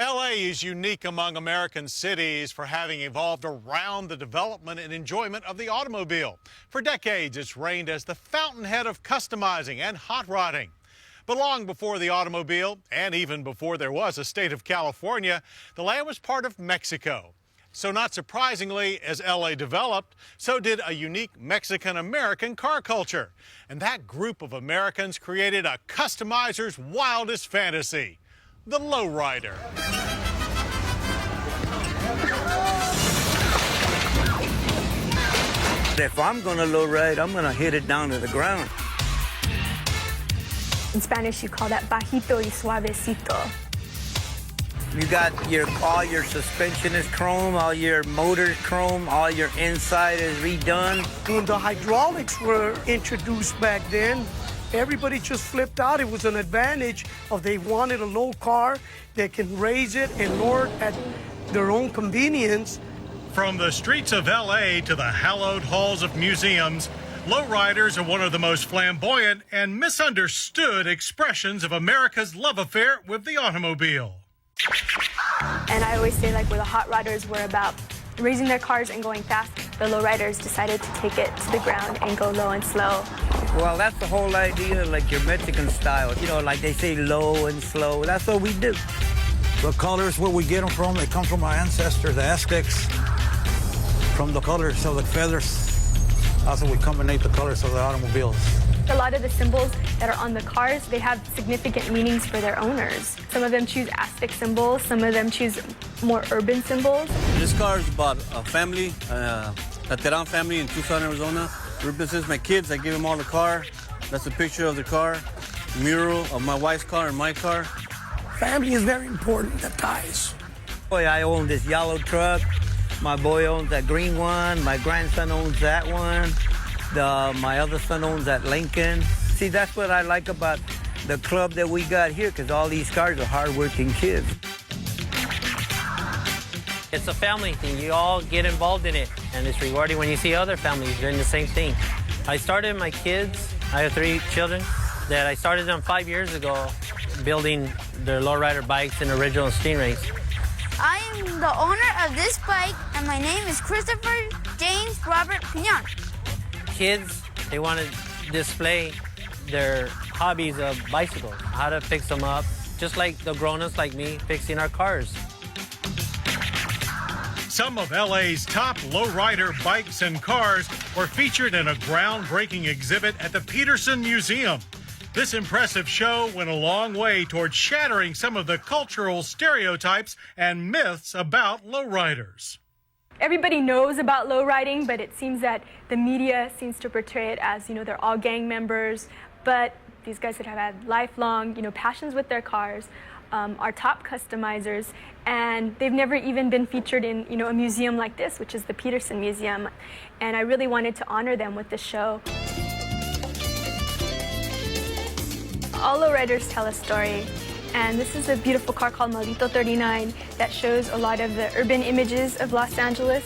LA is unique among American cities for having evolved around the development and enjoyment of the automobile. For decades, it's reigned as the fountainhead of customizing and hot rodding. But long before the automobile, and even before there was a state of California, the land was part of Mexico. So not surprisingly, as LA developed, so did a unique Mexican-American car culture. And that group of Americans created a customizer's wildest fantasy, the Lowrider. If I'm gonna lowride, I'm gonna hit it down to the ground. In Spanish, you call that bajito y suavecito. You got all your suspension is chrome, all your motor's chrome, all your inside is redone. When the hydraulics were introduced back then, everybody just flipped out. It was an advantage of they wanted a low car that can raise it and lower it at their own convenience. From the streets of LA to the hallowed halls of museums, lowriders are one of the most flamboyant and misunderstood expressions of America's love affair with the automobile. And I always say, like, where the hot rodders were about raising their cars and going fast, the lowriders decided to take it to the ground and go low and slow. Well, that's the whole idea, like your Mexican style. You know, like they say low and slow. That's what we do. The colors, where we get them from, they come from our ancestors, the Aztecs. From the colors of the feathers, that's how we combine the colors of the automobiles. A lot of the symbols that are on the cars, they have significant meanings for their owners. Some of them choose Aztec symbols, some of them choose more urban symbols. This car is about a family, a Teran family in Tucson, Arizona. Represents my kids. I give them all the car. That's a picture of the car, mural of my wife's car and my car. Family is very important, the ties. Boy, I own this yellow truck. My boy owns that green one. My grandson owns that one. My other son owns that Lincoln. See, that's what I like about the club that we got here, because all these cars are hardworking kids. It's a family thing. You all get involved in it, and it's rewarding when you see other families doing the same thing. I started my kids. I have 3 children that I started them 5 years ago, building their lowrider bikes in original Stingrays. I am the owner of this bike, and my name is Christopher James Robert Pignon. Kids, they want to display their hobbies of bicycles, how to fix them up, just like the grown-ups like me fixing our cars. Some of LA's top lowrider bikes and cars were featured in a groundbreaking exhibit at the Peterson Museum. This impressive show went a long way toward shattering some of the cultural stereotypes and myths about lowriders. Everybody knows about lowriding, but it seems that the media seems to portray it as, they're all gang members. But these guys that have had lifelong, passions with their cars are top customizers, and they've never even been featured in, a museum like this, which is the Peterson Museum. And I really wanted to honor them with this show. All lowriders tell a story, and this is a beautiful car called Maldito 39 that shows a lot of the urban images of Los Angeles.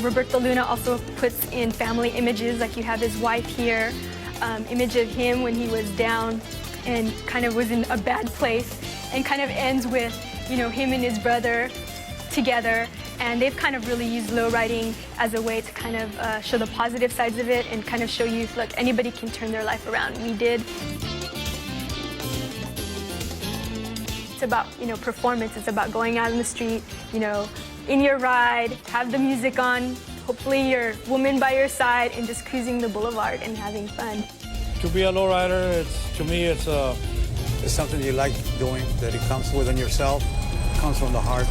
Roberto Luna also puts in family images, like you have his wife here, image of him when he was down and kind of was in a bad place, and kind of ends with, him and his brother together. And they've kind of really used lowriding as a way to kind of show the positive sides of it and kind of show you, look, anybody can turn their life around. We did. It's about, performance. It's about going out in the street, in your ride, have the music on, hopefully your woman by your side, and just cruising the boulevard and having fun. To be a lowrider, to me, it's something you like doing, that it comes within yourself, it comes from the heart.